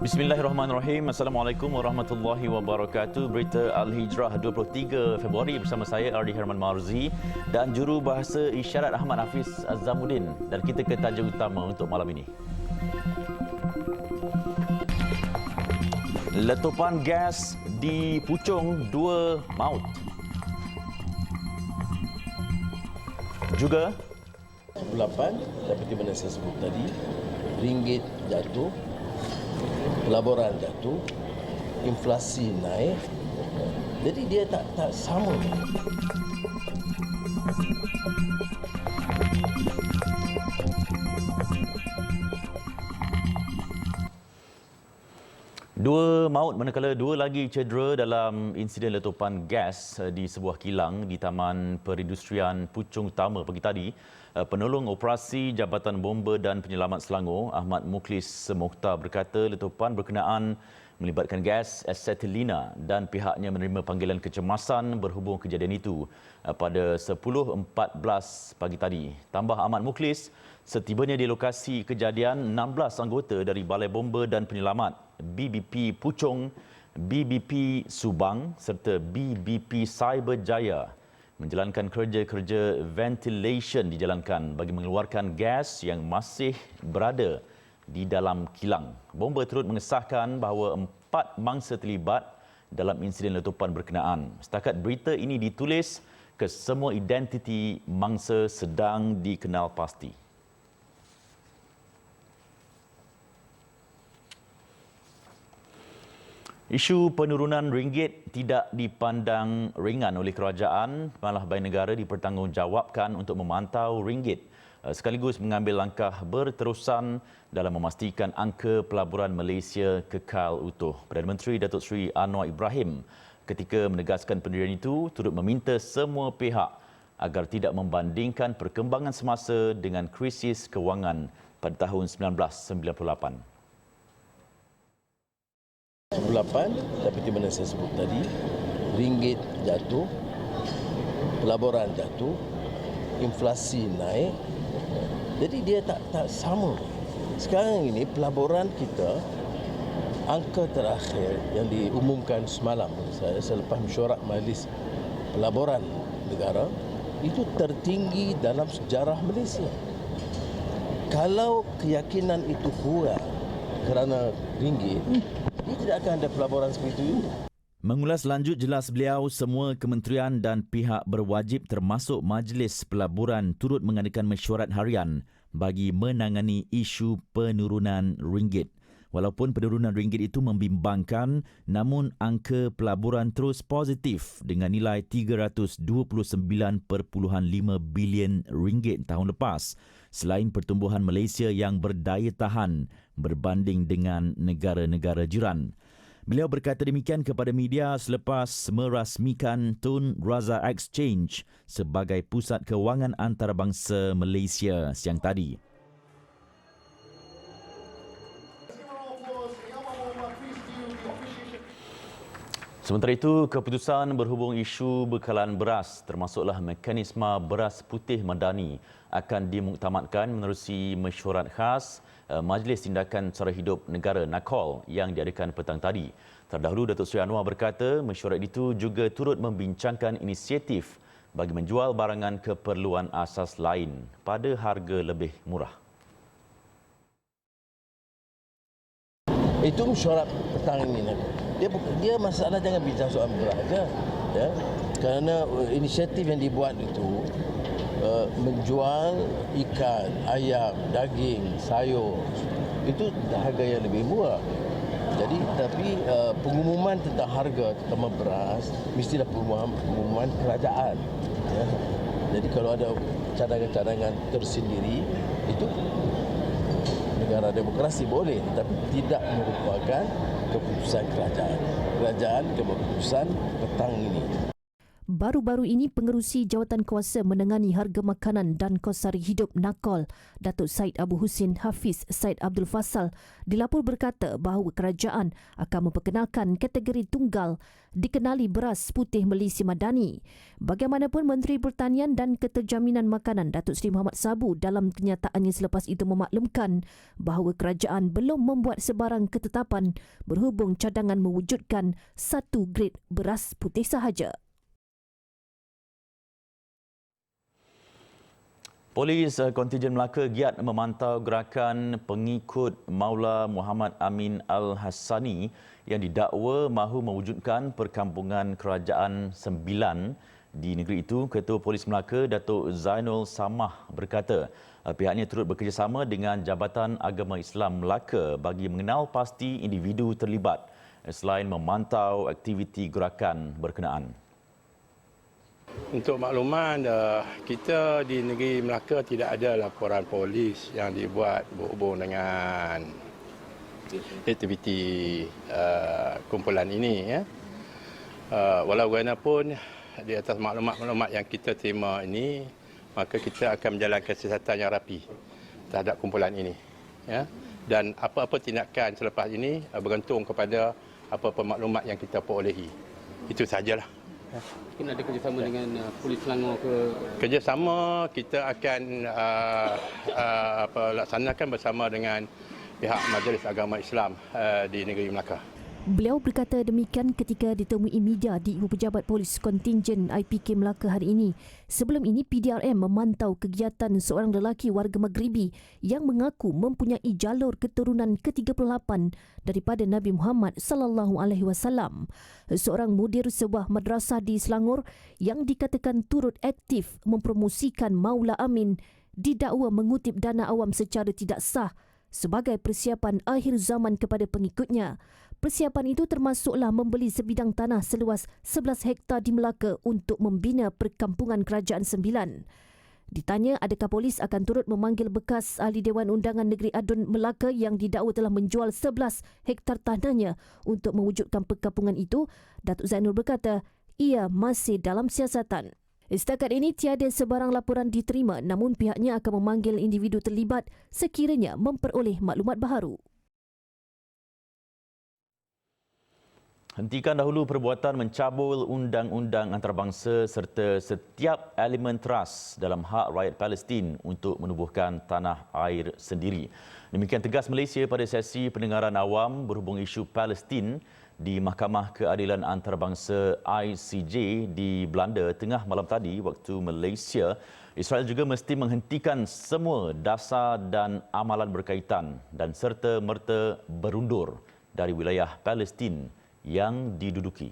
Bismillahirrahmanirrahim. Assalamualaikum warahmatullahi wabarakatuh. Berita Al-Hijrah 23 Februari bersama saya Ardi Herman Marzi dan juru bahasa isyarat Ahmad Hafiz Azzamuddin. Dan kita ke tajuk utama untuk malam ini. Letupan gas di Puchong 2 maut. Juga 8 seperti mana saya sebut tadi, ringgit jatuh, pelaburan jatuh, inflasi naik. Jadi dia tak sama. Dua maut manakala dua lagi cedera dalam insiden letupan gas di sebuah kilang di Taman Perindustrian Puchong Utama pagi tadi. Penolong Operasi Jabatan Bomba dan Penyelamat Selangor, Ahmad Mukhlis Mokhtar berkata letupan berkenaan melibatkan gas asetilina dan pihaknya menerima panggilan kecemasan berhubung kejadian itu pada 10.14 pagi tadi. Tambah Ahmad Mukhlis, setibanya di lokasi kejadian, 16 anggota dari Balai Bomba dan Penyelamat, BBP Puchong, BBP Subang serta BBP Cyberjaya menjalankan kerja-kerja ventilation dijalankan bagi mengeluarkan gas yang masih berada di dalam kilang. Bomba turut mengesahkan bahawa 4 mangsa terlibat dalam insiden letupan berkenaan. Setakat berita ini ditulis, kesemua identiti mangsa sedang dikenal pasti. Isu penurunan ringgit tidak dipandang ringan oleh kerajaan, malah Bank Negara dipertanggungjawabkan untuk memantau ringgit sekaligus mengambil langkah berterusan dalam memastikan angka pelaburan Malaysia kekal utuh. Perdana Menteri Datuk Seri Anwar Ibrahim ketika menegaskan pendirian itu turut meminta semua pihak agar tidak membandingkan perkembangan semasa dengan krisis kewangan pada tahun 1998. 8 seperti mana saya sebut tadi, ringgit jatuh, pelaburan jatuh, inflasi naik. Jadi dia tak sama. Sekarang ini pelaburan kita, angka terakhir yang diumumkan semalam saya selepas mesyuarat Majlis Pelaburan Negara, itu tertinggi dalam sejarah Malaysia. Kalau keyakinan itu kurang kerana ringgit, dia tidak akan ada pelaburan seperti itu. Mengulas lanjut jelas beliau, semua kementerian dan pihak berwajib termasuk Majlis Pelaburan turut mengadakan mesyuarat harian bagi menangani isu penurunan ringgit. Walaupun penurunan ringgit itu membimbangkan, namun angka pelaburan terus positif dengan nilai 329.5 bilion ringgit tahun lepas. Selain pertumbuhan Malaysia yang berdaya tahan berbanding dengan negara-negara jiran. Beliau berkata demikian kepada media selepas merasmikan Tun Razak Exchange sebagai pusat kewangan antarabangsa Malaysia siang tadi. Sementara itu, keputusan berhubung isu bekalan beras termasuklah mekanisme beras putih madani akan dimuktamadkan menerusi mesyuarat khas Majlis Tindakan Cara Hidup Negara NACOL yang diadakan petang tadi. Terdahulu, Datuk Seri Anwar berkata mesyuarat itu juga turut membincangkan inisiatif bagi menjual barangan keperluan asas lain pada harga lebih murah. Itu mesyuarat petang ini. Dia masalah jangan bincang soal beras saja, ya. Kerana inisiatif yang dibuat itu menjual ikan, ayam, daging, sayur itu harga yang lebih murah. Jadi tapi pengumuman tentang harga terutama beras mestilah pengumuman kerajaan, ya. Jadi kalau ada cadangan-cadangan tersendiri itu negara demokrasi boleh, tapi tidak merupakan keputusan kerajaan. Kerajaan keputusan petang ini. Baru-baru ini, Pengerusi Jawatan Kuasa Menangani Harga Makanan dan Kos Sari Hidup NAKOL, Datuk Said Abu Husin Hafiz Said Abdul Fasal, dilapor berkata bahawa kerajaan akan memperkenalkan kategori tunggal dikenali beras putih Malaysia Madani. Bagaimanapun, Menteri Pertanian dan Keterjaminan Makanan Datuk Seri Muhammad Sabu dalam kenyataannya selepas itu memaklumkan bahawa kerajaan belum membuat sebarang ketetapan berhubung cadangan mewujudkan satu grade beras putih sahaja. Polis kontijen Melaka giat memantau gerakan pengikut Maula Muhammad Amin Al-Hassani yang didakwa mahu mewujudkan perkampungan kerajaan 9 di negeri itu. Ketua Polis Melaka, Datuk Zainul Samah berkata pihaknya turut bekerjasama dengan Jabatan Agama Islam Melaka bagi mengenal pasti individu terlibat selain memantau aktiviti gerakan berkenaan. Untuk makluman, kita di negeri Melaka tidak ada laporan polis yang dibuat berhubung dengan aktiviti kumpulan ini. Walau bagaimanapun, di atas maklumat-maklumat yang kita terima ini, maka kita akan menjalankan siasatan yang rapi terhadap kumpulan ini. Dan apa-apa tindakan selepas ini bergantung kepada apa-apa maklumat yang kita perolehi. Itu sahajalah. Mungkin ada kerjasama dengan Polis Selangor ke? Kerjasama kita akan laksanakan bersama dengan pihak Majlis Agama Islam di negeri Melaka. Beliau berkata demikian ketika ditemui media di Ibu Pejabat Polis Kontingen IPK Melaka hari ini. Sebelum ini, PDRM memantau kegiatan seorang lelaki warga Maghribi yang mengaku mempunyai jalur keturunan ke-38 daripada Nabi Muhammad sallallahu alaihi wasallam. Seorang mudir sebuah madrasah di Selangor yang dikatakan turut aktif mempromosikan Maula Amin didakwa mengutip dana awam secara tidak sah sebagai persiapan akhir zaman kepada pengikutnya. Persiapan itu termasuklah membeli sebidang tanah seluas 11 hektar di Melaka untuk membina perkampungan Kerajaan 9. Ditanya adakah polis akan turut memanggil bekas ahli Dewan Undangan Negeri Adun Melaka yang didakwa telah menjual 11 hektar tanahnya untuk mewujudkan perkampungan itu, Datuk Zainul berkata ia masih dalam siasatan. Setakat ini tiada sebarang laporan diterima, namun pihaknya akan memanggil individu terlibat sekiranya memperoleh maklumat baharu. Hentikan dahulu perbuatan mencabul undang-undang antarabangsa serta setiap elemen teras dalam hak rakyat Palestin untuk menubuhkan tanah air sendiri. Demikian tegas Malaysia pada sesi pendengaran awam berhubung isu Palestin di Mahkamah Keadilan Antarabangsa ICJ di Belanda tengah malam tadi waktu Malaysia. Israel juga mesti menghentikan semua dasar dan amalan berkaitan dan serta-merta berundur dari wilayah Palestin yang diduduki.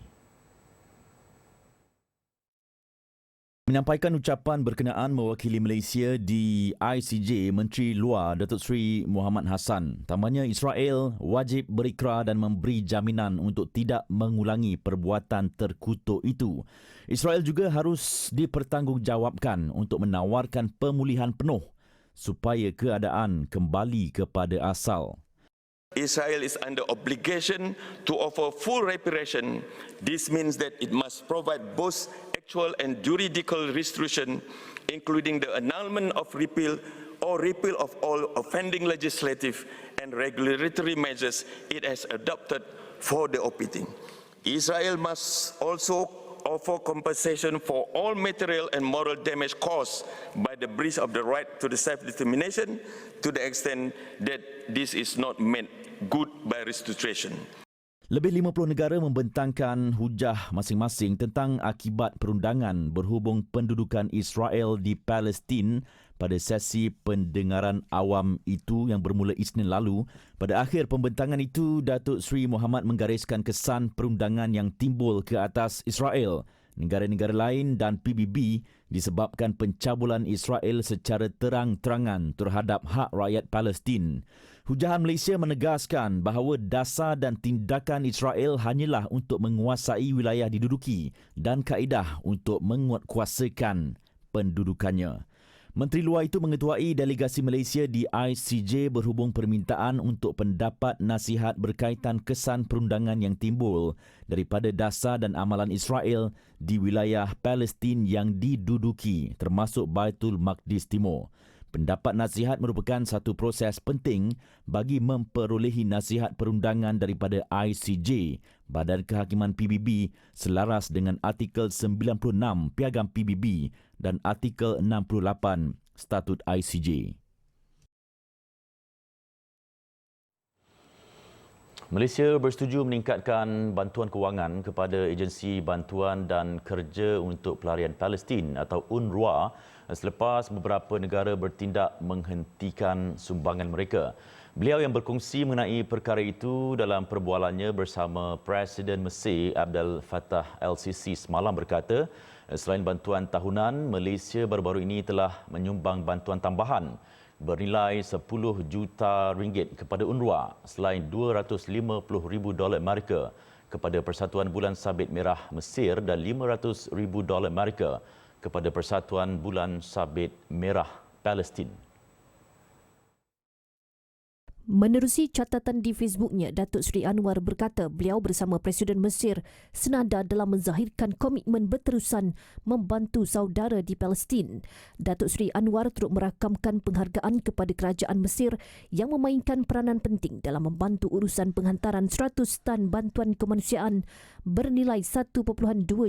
Menyampaikan ucapan berkenaan mewakili Malaysia di ICJ, Menteri Luar Datuk Seri Muhammad Hassan tambahnya Israel wajib berikrar dan memberi jaminan untuk tidak mengulangi perbuatan terkutuk itu. Israel juga harus dipertanggungjawabkan untuk menawarkan pemulihan penuh supaya keadaan kembali kepada asal. Israel is under obligation to offer full reparation. This means that it must provide both actual and juridical restitution, including the annulment of repeal of all offending legislative and regulatory measures it has adopted for the OPT. Israel must also offer compensation for all material and moral damage caused by the breach of the right to the self-determination to the extent that this is not made good by restitution. Lebih 50 negara membentangkan hujah masing-masing tentang akibat perundangan berhubung pendudukan Israel di Palestin pada sesi pendengaran awam itu yang bermula Isnin lalu. Pada akhir pembentangan itu, Datuk Seri Muhammad menggariskan kesan perundangan yang timbul ke atas Israel, negara-negara lain dan PBB disebabkan pencabulan Israel secara terang-terangan terhadap hak rakyat Palestin. Hujahan Malaysia menegaskan bahawa dasar dan tindakan Israel hanyalah untuk menguasai wilayah diduduki dan kaedah untuk menguatkuasakan pendudukannya. Menteri Luar itu mengetuai delegasi Malaysia di ICJ berhubung permintaan untuk pendapat nasihat berkaitan kesan perundangan yang timbul daripada dasar dan amalan Israel di wilayah Palestin yang diduduki, termasuk Baitul Maqdis Timur. Pendapat nasihat merupakan satu proses penting bagi memperolehi nasihat perundangan daripada ICJ, Badan Kehakiman PBB, selaras dengan Artikel 96 Piagam PBB dan Artikel 68 Statut ICJ. Malaysia bersetuju meningkatkan bantuan kewangan kepada Agensi Bantuan dan Kerja untuk Pelarian Palestin atau UNRWA selepas beberapa negara bertindak menghentikan sumbangan mereka. Beliau yang berkongsi mengenai perkara itu dalam perbualannya bersama Presiden Mesir Abdel Fattah el-Sisi semalam berkata, selain bantuan tahunan, Malaysia baru-baru ini telah menyumbang bantuan tambahan bernilai 10 juta ringgit kepada UNRWA selain $250,000 Amerika kepada Persatuan Bulan Sabit Merah Mesir dan $500,000 Amerika kepada Persatuan Bulan Sabit Merah Palestin. Menerusi catatan di Facebooknya, Datuk Seri Anwar berkata beliau bersama Presiden Mesir senada dalam menzahirkan komitmen berterusan membantu saudara di Palestin. Datuk Seri Anwar turut merakamkan penghargaan kepada kerajaan Mesir yang memainkan peranan penting dalam membantu urusan penghantaran 100 tan bantuan kemanusiaan bernilai $1.2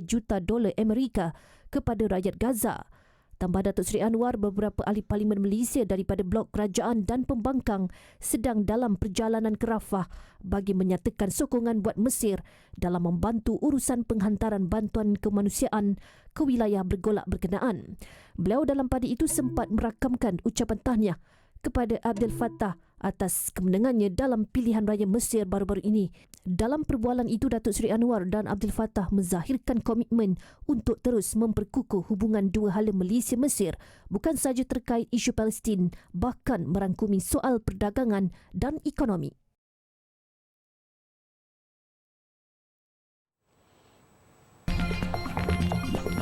juta Amerika kepada rakyat Gaza. Tambah Datuk Seri Anwar, beberapa ahli parlimen Malaysia daripada blok kerajaan dan pembangkang sedang dalam perjalanan ke Rafah bagi menyatakan sokongan buat Mesir dalam membantu urusan penghantaran bantuan kemanusiaan ke wilayah bergolak berkenaan. Beliau dalam pada itu sempat merakamkan ucapan tahniah kepada Abdel Fattah atas kemenangannya dalam pilihan raya Mesir baru-baru ini. Dalam perbualan itu, Datuk Seri Anwar dan Abdel Fattah menzahirkan komitmen untuk terus memperkukuh hubungan dua hala Malaysia-Mesir bukan sahaja terkait isu Palestin, bahkan merangkumi soal perdagangan dan ekonomi.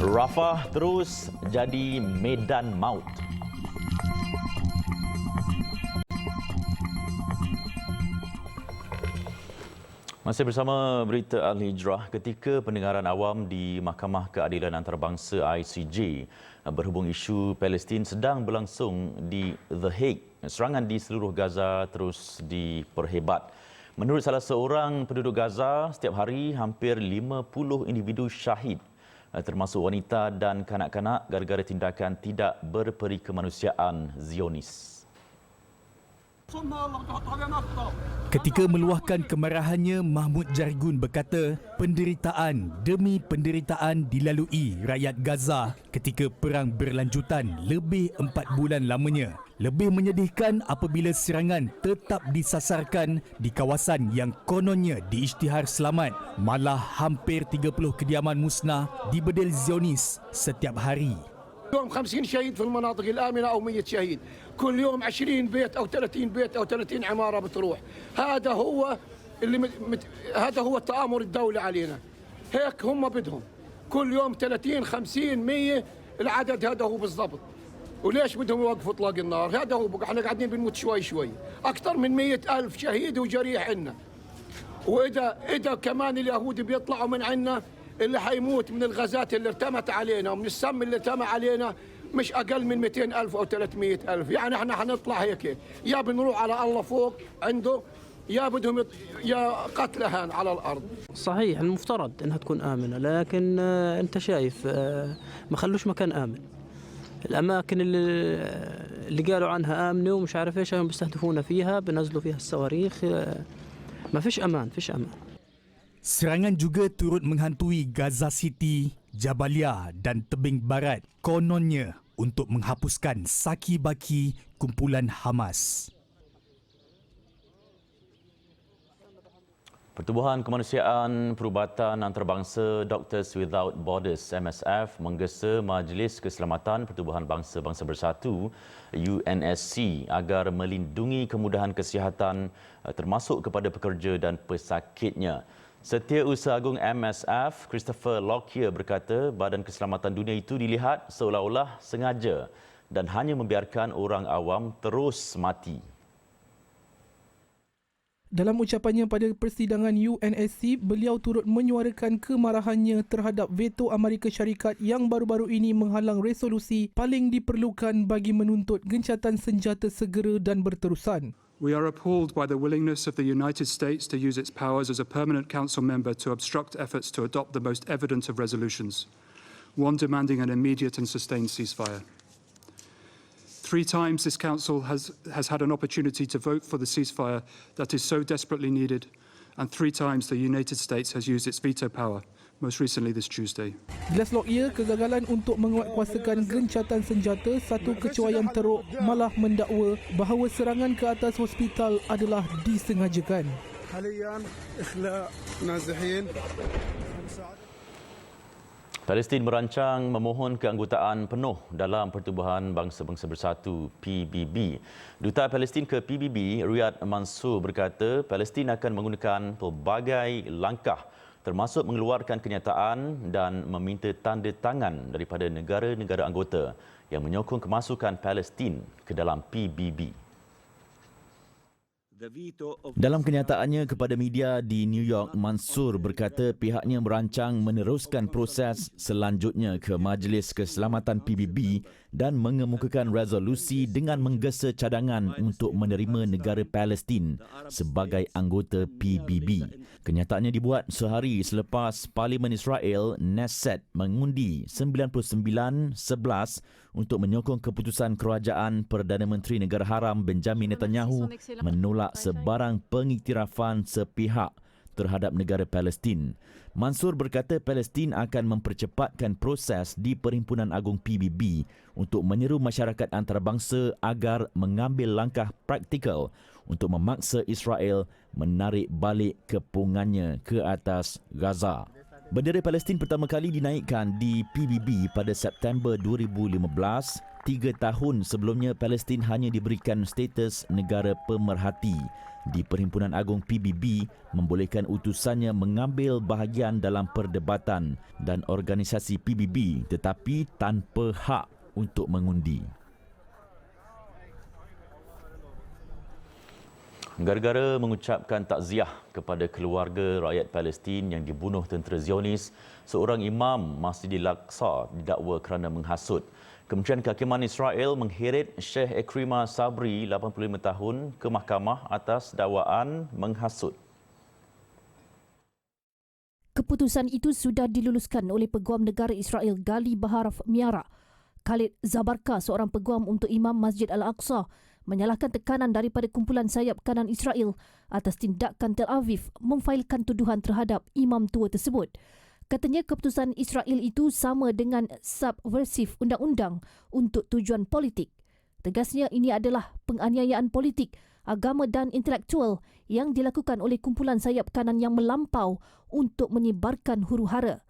Rafah terus jadi medan maut. Masih bersama berita Al-Hijrah, ketika pendengaran awam di Mahkamah Keadilan Antarabangsa ICJ berhubung isu Palestin sedang berlangsung di The Hague, serangan di seluruh Gaza terus diperhebat. Menurut salah seorang penduduk Gaza, setiap hari hampir 50 individu syahid, termasuk wanita dan kanak-kanak gara-gara tindakan tidak berperi kemanusiaan Zionis. Ketika meluahkan kemarahannya, Mahmud Jargun berkata, penderitaan demi penderitaan dilalui rakyat Gaza ketika perang berlanjutan lebih 4 bulan lamanya. Lebih menyedihkan apabila serangan tetap disasarkan di kawasan yang kononnya diisytihar selamat. Malah hampir 30 kediaman musnah dibedil Zionis setiap hari. اليوم 50 شهيد في المناطق الآمنة أو 100 شهيد، كل يوم 20 بيت أو 30 بيت أو 30 عمارة بتروح. هذا هو هذا هو التآمر الدولي علينا. هيك هم بدهم. كل يوم 30 50 100 العدد هذا هو بالضبط. وليش بدهم يوقفوا اطلاق النار؟ هذا هو احنا قاعدين بنموت شوي شوي. أكثر من 100,000 شهيد وجريح عنا. وإذا كمان اليهود بيطلعوا من عنا، اللي حيموت من الغازات اللي ارتمت علينا ومن السم اللي ارتمى علينا مش أقل من 200,000 أو 300,000. يعني احنا حنطلع هيك، يا بنروح على الله فوق عنده، يا بدهم يا قتلهان على الأرض. صحيح المفترض أنها تكون آمنة، لكن أنت شايف ما خلوش مكان آمن. الأماكن اللي قالوا عنها آمنة ومش عارف إيش هم بيستهدفونا فيها، بنزلوا فيها الصواريخ. ما فيش أمان، فيش أمان. Serangan juga turut menghantui Gaza City, Jabalia dan Tebing Barat, kononnya untuk menghapuskan saki-baki kumpulan Hamas. Pertubuhan Kemanusiaan Perubatan Antarabangsa Doctors Without Borders MSF menggesa Majlis Keselamatan Pertubuhan Bangsa-Bangsa Bersatu UNSC agar melindungi kemudahan kesihatan termasuk kepada pekerja dan pesakitnya. Setiausaha Agung MSF, Christopher Lockyer berkata Badan Keselamatan Dunia itu dilihat seolah-olah sengaja dan hanya membiarkan orang awam terus mati. Dalam ucapannya pada persidangan UNSC, beliau turut menyuarakan kemarahannya terhadap veto Amerika Syarikat yang baru-baru ini menghalang resolusi paling diperlukan bagi menuntut gencatan senjata segera dan berterusan. We are appalled by the willingness of the United States to use its powers as a permanent council member to obstruct efforts to adopt the most evident of resolutions, one demanding an immediate and sustained ceasefire. 3 times this council has had an opportunity to vote for the ceasefire that is so desperately needed, and 3 times the United States has used its veto power, most recently this Tuesday. Jelas ia kegagalan untuk menguatkuasakan gencatan senjata, satu kecuaian teruk malah mendakwa bahawa serangan ke atas hospital adalah disengajakan. Palestin merancang memohon keanggotaan penuh dalam Pertubuhan Bangsa-Bangsa Bersatu PBB. Duta Palestin ke PBB, Riyad Mansour berkata Palestin akan menggunakan pelbagai langkah termasuk mengeluarkan kenyataan dan meminta tanda tangan daripada negara-negara anggota yang menyokong kemasukan Palestin ke dalam PBB. Dalam kenyataannya kepada media di New York, Mansour berkata pihaknya merancang meneruskan proses selanjutnya ke Majlis Keselamatan PBB dan mengemukakan resolusi dengan menggesa cadangan untuk menerima negara Palestin sebagai anggota PBB. Kenyataannya dibuat sehari selepas Parlimen Israel, Knesset, mengundi 99-11 untuk menyokong keputusan kerajaan Perdana Menteri Negara Haram Benjamin Netanyahu menolak sebarang pengiktirafan sepihak terhadap negara Palestin. Mansour berkata Palestin akan mempercepatkan proses di Perhimpunan Agung PBB untuk menyeru masyarakat antarabangsa agar mengambil langkah praktikal untuk memaksa Israel menarik balik kepungannya ke atas Gaza. Bendera Palestin pertama kali dinaikkan di PBB pada September 2015. 3 tahun sebelumnya, Palestin hanya diberikan status negara pemerhati. Di Perhimpunan Agung PBB membolehkan utusannya mengambil bahagian dalam perdebatan dan organisasi PBB tetapi tanpa hak untuk mengundi. Gara-gara mengucapkan takziah kepada keluarga rakyat Palestin yang dibunuh tentera Zionis, seorang imam Masjidil Aqsa didakwa kerana menghasut. Kementerian Kehakiman Israel mengheret Sheikh Ekrima Sabri, 85 tahun, ke mahkamah atas dakwaan menghasut. Keputusan itu sudah diluluskan oleh Peguam Negara Israel Gali Bahar Miara. Khalid Zabarka, seorang peguam untuk Imam Masjid Al-Aqsa, menyalahkan tekanan daripada kumpulan sayap kanan Israel atas tindakan Tel Aviv memfailkan tuduhan terhadap imam tua tersebut. Katanya keputusan Israel itu sama dengan subversif undang-undang untuk tujuan politik. Tegasnya ini adalah penganiayaan politik, agama dan intelektual yang dilakukan oleh kumpulan sayap kanan yang melampau untuk menyebarkan huru-hara.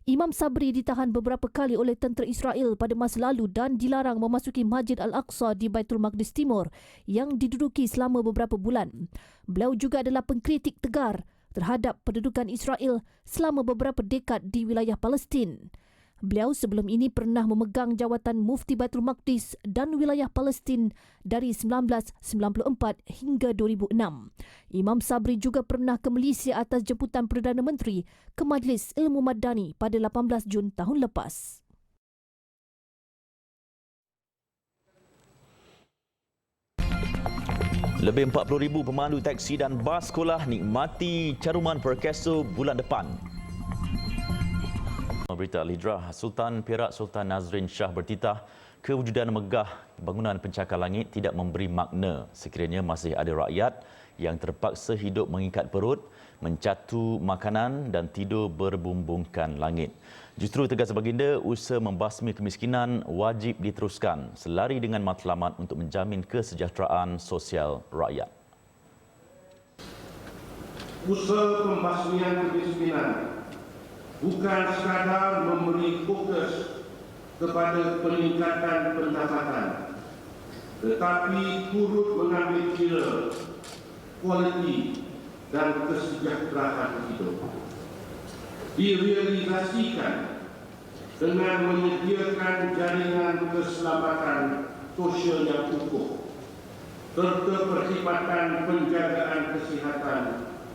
Imam Sabri ditahan beberapa kali oleh tentera Israel pada masa lalu dan dilarang memasuki Masjid Al-Aqsa di Baitul Maqdis Timur yang diduduki selama beberapa bulan. Beliau juga adalah pengkritik tegar terhadap pendudukan Israel selama beberapa dekad di wilayah Palestin. Beliau sebelum ini pernah memegang jawatan Mufti Baitul Maqdis dan wilayah Palestin dari 1994 hingga 2006. Imam Sabri juga pernah ke Malaysia atas jemputan Perdana Menteri ke Majlis Ilmu Madani pada 18 Jun tahun lepas. Lebih 40,000 pemandu teksi dan bas sekolah nikmati caruman Perkeso bulan depan. Berita Al-Hijrah, Sultan Perak Sultan Nazrin Shah bertitah kewujudan megah bangunan pencakar langit tidak memberi makna sekiranya masih ada rakyat yang terpaksa hidup mengikat perut, mencatu makanan dan tidur berbumbungkan langit. Justru tegas baginda, usaha membasmi kemiskinan wajib diteruskan selari dengan matlamat untuk menjamin kesejahteraan sosial rakyat. Usaha pembasmian kemiskinan bukan sekadar memberi fokus kepada peningkatan pendapatan, tetapi turut mengambil kira kualiti dan kesejahteraan hidup. Direalisasikan dengan menyediakan jaringan keselamatan sosial yang utuh serta perkhidmatan penjagaan kesihatan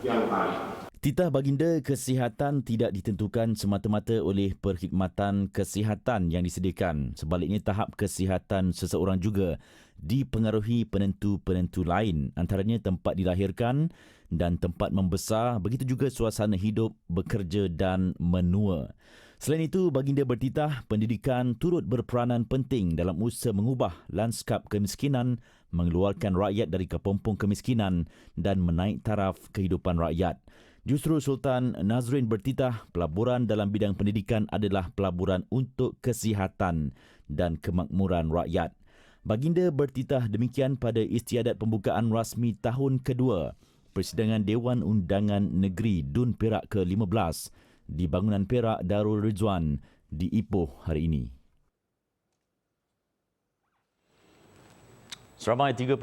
yang baik. Titah baginda kesihatan tidak ditentukan semata-mata oleh perkhidmatan kesihatan yang disediakan. Sebaliknya, tahap kesihatan seseorang juga dipengaruhi penentu-penentu lain, antaranya tempat dilahirkan dan tempat membesar, begitu juga suasana hidup, bekerja dan menua. Selain itu, baginda bertitah pendidikan turut berperanan penting dalam usaha mengubah lanskap kemiskinan, mengeluarkan rakyat dari kepompong kemiskinan dan menaik taraf kehidupan rakyat. Justru Sultan Nazrin bertitah pelaburan dalam bidang pendidikan adalah pelaburan untuk kesihatan dan kemakmuran rakyat. Baginda bertitah demikian pada istiadat pembukaan rasmi tahun kedua Persidangan Dewan Undangan Negeri Dun Perak ke-15 di bangunan Perak Darul Rizwan di Ipoh hari ini. Seramai 35,000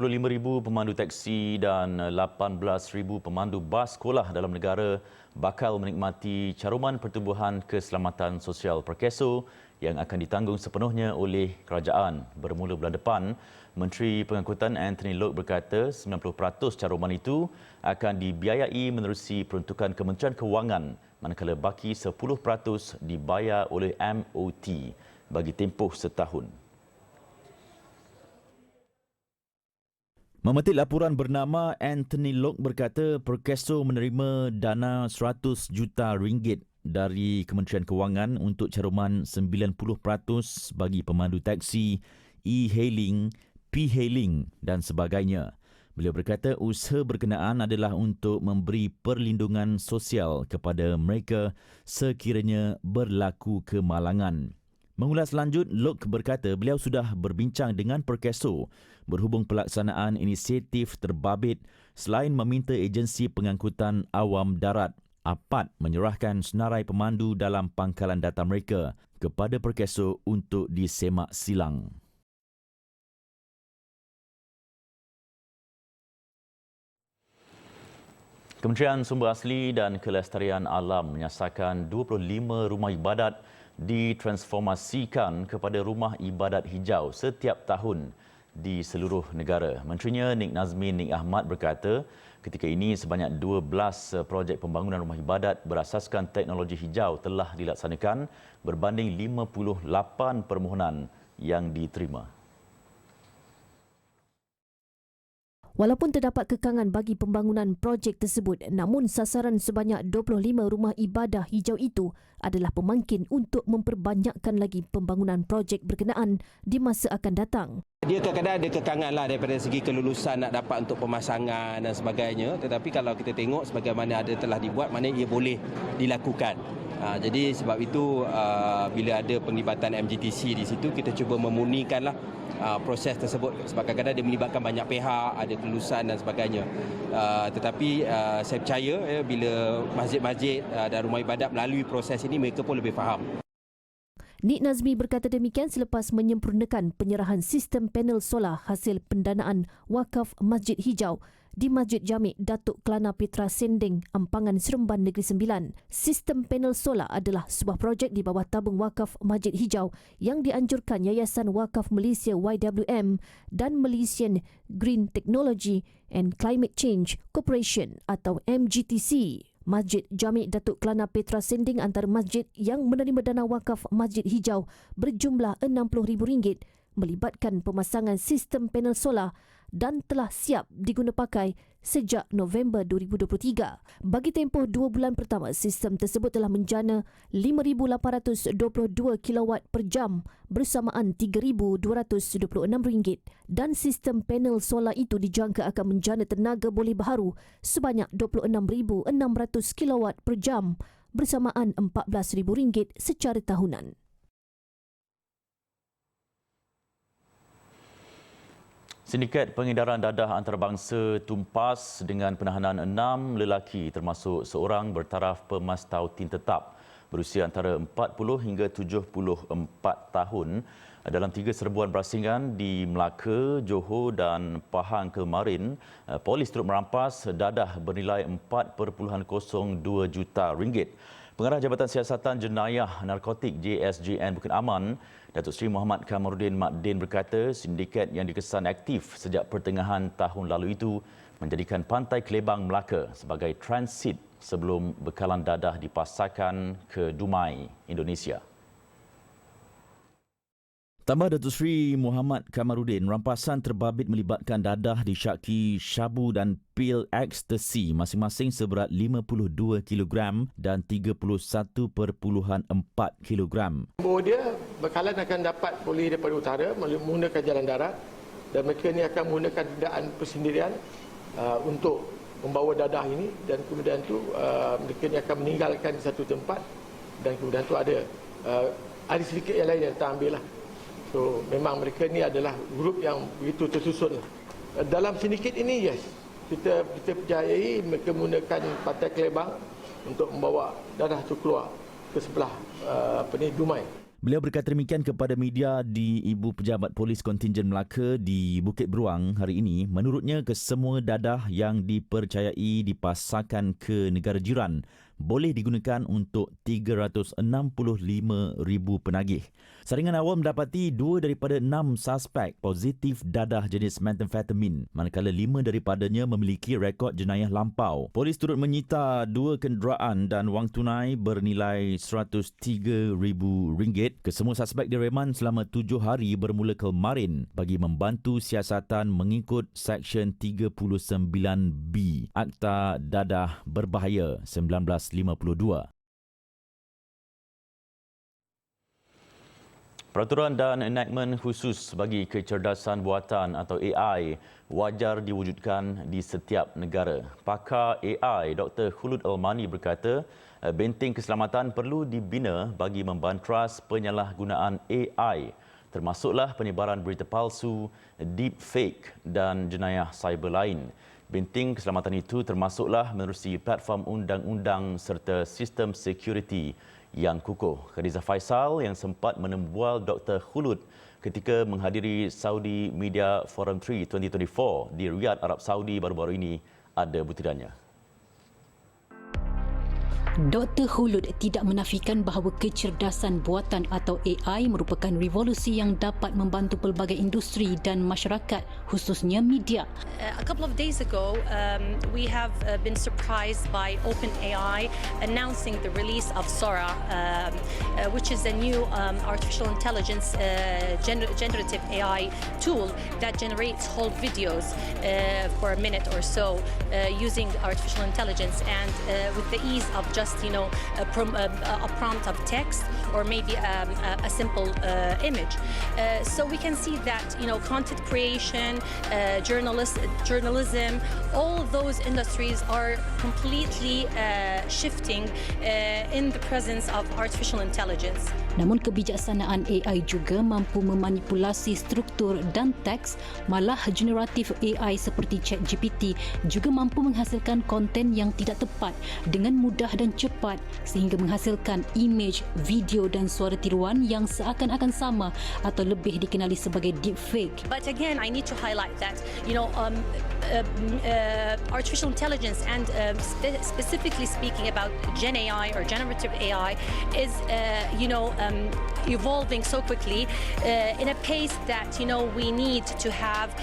pemandu teksi dan 18,000 pemandu bas sekolah dalam negara bakal menikmati caruman Pertubuhan Keselamatan Sosial Perkeso yang akan ditanggung sepenuhnya oleh kerajaan. Bermula bulan depan, Menteri Pengangkutan Anthony Loke berkata 90% caruman itu akan dibiayai menerusi peruntukan Kementerian Kewangan, manakala baki 10% dibayar oleh MOT bagi tempoh setahun. Memetik laporan bernama Anthony Loke berkata Perkeso menerima dana 100 juta ringgit dari Kementerian Kewangan untuk caruman 90% bagi pemandu taksi, e-hailing, p-hailing dan sebagainya. Beliau berkata usaha berkenaan adalah untuk memberi perlindungan sosial kepada mereka sekiranya berlaku kemalangan. Mengulas lanjut, Loke berkata beliau sudah berbincang dengan Perkeso berhubung pelaksanaan inisiatif terbabit selain meminta agensi pengangkutan awam darat APAD menyerahkan senarai pemandu dalam pangkalan data mereka kepada Perkeso untuk disemak silang. Kementerian Sumber Asli dan Kelestarian Alam menyasarkan 25 rumah ibadat ditransformasikan kepada rumah ibadat hijau setiap tahun di seluruh negara. Menterinya Nik Nazmin Nik Ahmad berkata ketika ini sebanyak 12 projek pembangunan rumah ibadat berasaskan teknologi hijau telah dilaksanakan berbanding 58 permohonan yang diterima. Walaupun terdapat kekangan bagi pembangunan projek tersebut, namun sasaran sebanyak 25 rumah ibadah hijau itu adalah pemangkin untuk memperbanyakkan lagi pembangunan projek berkenaan di masa akan datang. Dia kadang-kadang ada kekangan lah daripada segi kelulusan nak dapat untuk pemasangan dan sebagainya. Tetapi kalau kita tengok sebagaimana ada telah dibuat, maknanya ia boleh dilakukan. Jadi sebab itu bila ada penglibatan MGTC di situ, kita cuba memurnikanlah proses tersebut. Sebab kadang-kadang dia melibatkan banyak pihak, ada kelulusan dan sebagainya. Tetapi saya percaya bila masjid-masjid dan rumah ibadat melalui proses ini, mereka pun lebih faham. Nik Nazmi berkata demikian selepas menyempurnakan penyerahan sistem panel solar hasil pendanaan wakaf Masjid Hijau di Masjid Jami' Datuk Kelana Petra Sending, Ampangan Seremban Negeri Sembilan. Sistem panel solar adalah sebuah projek di bawah tabung wakaf Masjid Hijau yang dianjurkan Yayasan Wakaf Malaysia YWM dan Malaysian Green Technology and Climate Change Corporation atau MGTC. Masjid Jami' Datuk Kelana Petra Sending antara masjid yang menerima dana wakaf Masjid Hijau berjumlah RM60,000 melibatkan pemasangan sistem panel solar dan telah siap diguna pakai sejak November 2023. Bagi tempoh 2 bulan pertama, sistem tersebut telah menjana RM5,822 kilowatt per jam bersamaan RM3,226 dan sistem panel solar itu dijangka akan menjana tenaga boleh baharu sebanyak RM26,600 kilowatt per jam bersamaan RM14,000 secara tahunan. Sindiket pengedaran dadah antarabangsa tumpas dengan penahanan 6 lelaki termasuk seorang bertaraf pemastautin tetap berusia antara 40 hingga 74 tahun dalam 3 serbuan berasingan di Melaka, Johor dan Pahang kemarin. Polis turut merampas dadah bernilai RM4.02 juta. Pengarah Jabatan Siasatan Jenayah Narkotik JSJN Bukit Aman, Datuk Seri Muhammad Kamarudin Mak Din berkata sindiket yang dikesan aktif sejak pertengahan tahun lalu itu menjadikan Pantai Kelebang Melaka sebagai transit sebelum bekalan dadah dipasarkan ke Dumai, Indonesia. Tambah Datuk Seri Muhammad Kamarudin, rampasan terbabit melibatkan dadah disyaki syabu dan pil ekstasi masing-masing seberat 52 kg dan 31.4 kg. Bahawa dia bekalan akan dapat boleh daripada utara menggunakan jalan darat dan mereka ini akan menggunakan kenderaan persendirian untuk membawa dadah ini dan kemudian tu mereka ini akan meninggalkan di satu tempat dan kemudian tu ada sedikit yang lain yang tak ambil lah. So memang mereka ni adalah grup yang begitu tersusun. Dalam sindiket ini, yes, kita percayai mereka menggunakan Pantai Kelebang untuk membawa dadah itu keluar ke sebelah Dumai. Beliau berkata demikian kepada media di Ibu Pejabat Polis Kontingen Melaka di Bukit Beruang hari ini. Menurutnya, kesemua dadah yang dipercayai dipasarkan ke negara jiran boleh digunakan untuk 365,000 penagih. Saringan awam mendapati 2 daripada 6 suspek positif dadah jenis methamphetamine, manakala 5 daripadanya memiliki rekod jenayah lampau. Polis turut menyita 2 kenderaan dan wang tunai bernilai RM103,000. Kesemua suspek direman selama 7 hari bermula kemarin bagi membantu siasatan mengikut Seksyen 39B Akta Dadah Berbahaya 1952. Peraturan dan enactment khusus bagi kecerdasan buatan atau AI wajar diwujudkan di setiap negara. Pakar AI Dr. Khulud Almani berkata, benteng keselamatan perlu dibina bagi membantras penyalahgunaan AI, termasuklah penyebaran berita palsu, deepfake dan jenayah cyber lain. Benteng keselamatan itu termasuklah menerusi platform undang-undang serta sistem security yang kukuh. Khadijah Faisal yang sempat menembual Dr. Khulud ketika menghadiri Saudi Media Forum 3 2024 di Riyadh, Arab Saudi baru-baru ini ada butirannya. Dr. Khulud tidak menafikan bahawa kecerdasan buatan atau AI merupakan revolusi yang dapat membantu pelbagai industri dan masyarakat, khususnya media. A couple of days ago, we have been surprised by OpenAI announcing the release of Sora, which is a new artificial intelligence generative AI tool that generates whole videos for a minute or so using artificial intelligence and with the ease of just a prompt of text or maybe a simple image. So we can see that content creation, journalism, all of those industries are completely shifting in the presence of artificial intelligence. Namun kebijaksanaan AI juga mampu memanipulasi struktur dan teks, malah generatif AI seperti ChatGPT juga mampu menghasilkan konten yang tidak tepat dengan mudah dan cepat sehingga menghasilkan imej, video dan suara tiruan yang seakan-akan sama atau lebih dikenali sebagai deepfake. But again, I need to highlight that artificial intelligence and specifically speaking about Gen AI or generative AI is evolving so quickly in a pace that we need to have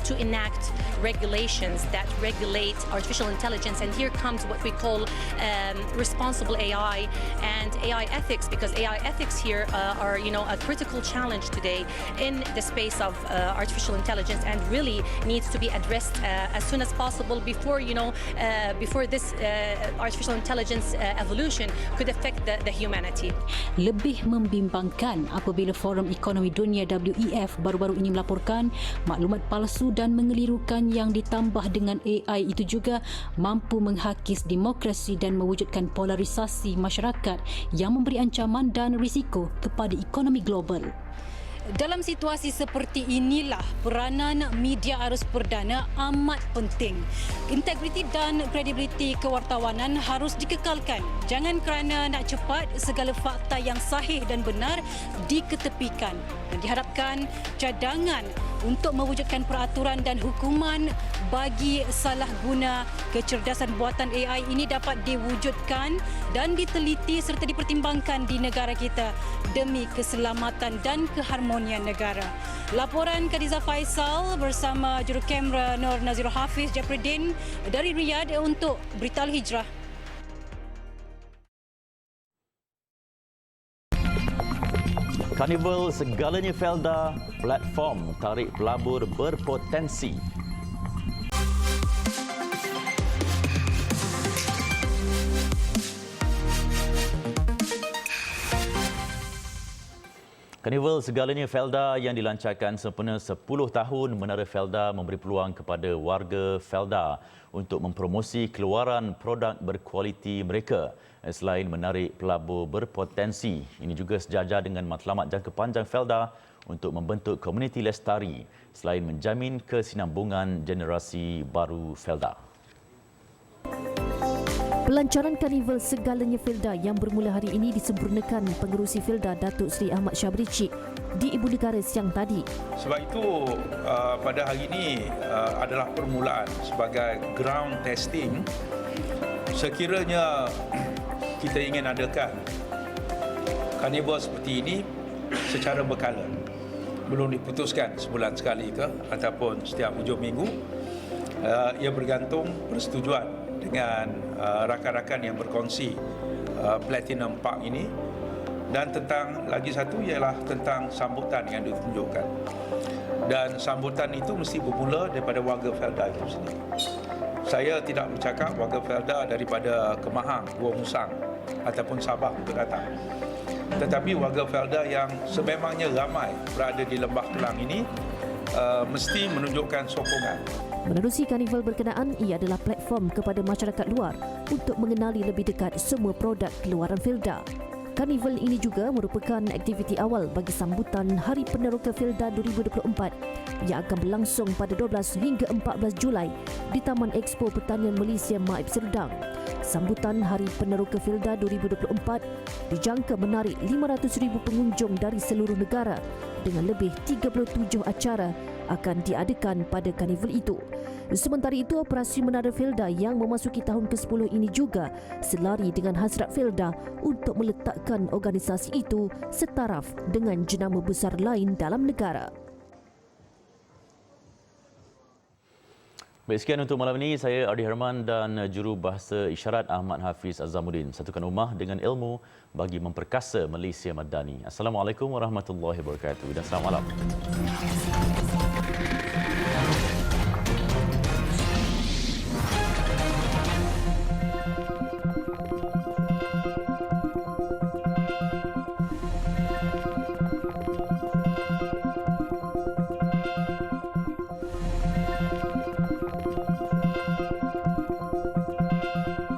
to enact regulations that regulate artificial intelligence, and here comes what we call responsible AI and AI ethics, because AI ethics here are a critical challenge today in the space of artificial intelligence and really needs to be addressed as soon as possible before this artificial intelligence evolution could affect the humanity. Lebih membimbangkan apabila Forum Ekonomi Dunia WEF baru-baru ini melaporkan maklumat palsu dan mengelirukan yang ditambah dengan AI itu juga mampu menghakis demokrasi dan mewujudkan polarisasi masyarakat yang memberi ancaman dan risiko kepada ekonomi global. dalam situasi seperti inilah peranan media arus perdana amat penting. Integriti dan kredibiliti kewartawanan harus dikekalkan. Jangan kerana nak cepat, segala fakta yang sahih dan benar diketepikan. Dan diharapkan cadangan untuk mewujudkan peraturan dan hukuman bagi salah guna kecerdasan buatan AI ini dapat diwujudkan dan diteliti serta dipertimbangkan di negara kita demi keselamatan dan keharmonian negara. Laporan Khadiza Faisal bersama jurukamera Nur Nazir Hafiz Japruddin dari Riyadh untuk Berita Al-Hijrah. Karnival Segalanya Felda, platform tarik pelabur berpotensi. Karnival Segalanya Felda yang dilancarkan sempena 10 tahun Menara Felda memberi peluang kepada warga Felda untuk mempromosi keluaran produk berkualiti mereka selain menarik pelabur berpotensi. Ini juga sejajar dengan matlamat jangka panjang Felda untuk membentuk komuniti lestari selain menjamin kesinambungan generasi baru Felda. Pelancaran Karnival Segalanya Felda yang bermula hari ini disempurnakan Pengerusi Felda Datuk Seri Ahmad Syabricik di Ibu Negara siang tadi. Sebab itu pada hari ini adalah permulaan sebagai ground testing. Sekiranya kita ingin adakan karnival seperti ini secara berkala, belum diputuskan sebulan sekali ke ataupun setiap hujung minggu, ia bergantung persetujuan dengan rakan-rakan yang berkongsi Platinum Park ini. Dan tentang lagi satu ialah tentang sambutan yang ditunjukkan. Dan sambutan itu mesti bermula daripada warga Felda itu sendiri. Saya tidak bercakap warga Felda daripada Kemahang, Gua Musang ataupun Sabah untuk datang. Tetapi warga Felda yang sememangnya ramai berada di Lembah Kelang ini mesti menunjukkan sokongan. Menerusi karnival berkenaan, ia adalah platform kepada masyarakat luar untuk mengenali lebih dekat semua produk keluaran Felda. Karnival ini juga merupakan aktiviti awal bagi sambutan Hari Peneroka Felda 2024 yang akan berlangsung pada 12 hingga 14 Julai di Taman Expo Pertanian Malaysia Maib Serdang. Sambutan Hari Peneroka Felda 2024 dijangka menarik 500,000 pengunjung dari seluruh negara dengan lebih 37 acara akan diadakan pada karnival itu. Sementara itu, operasi Menara Felda yang memasuki tahun ke-10 ini juga selari dengan hasrat Felda untuk meletakkan organisasi itu setaraf dengan jenama besar lain dalam negara. Baik, sekian untuk malam ini. Saya Ardi Herman dan juru bahasa isyarat Ahmad Hafiz Azamuddin. Satukan ummah dengan ilmu bagi memperkasa Malaysia Madani. Assalamualaikum warahmatullahi wabarakatuh dan selamat malam.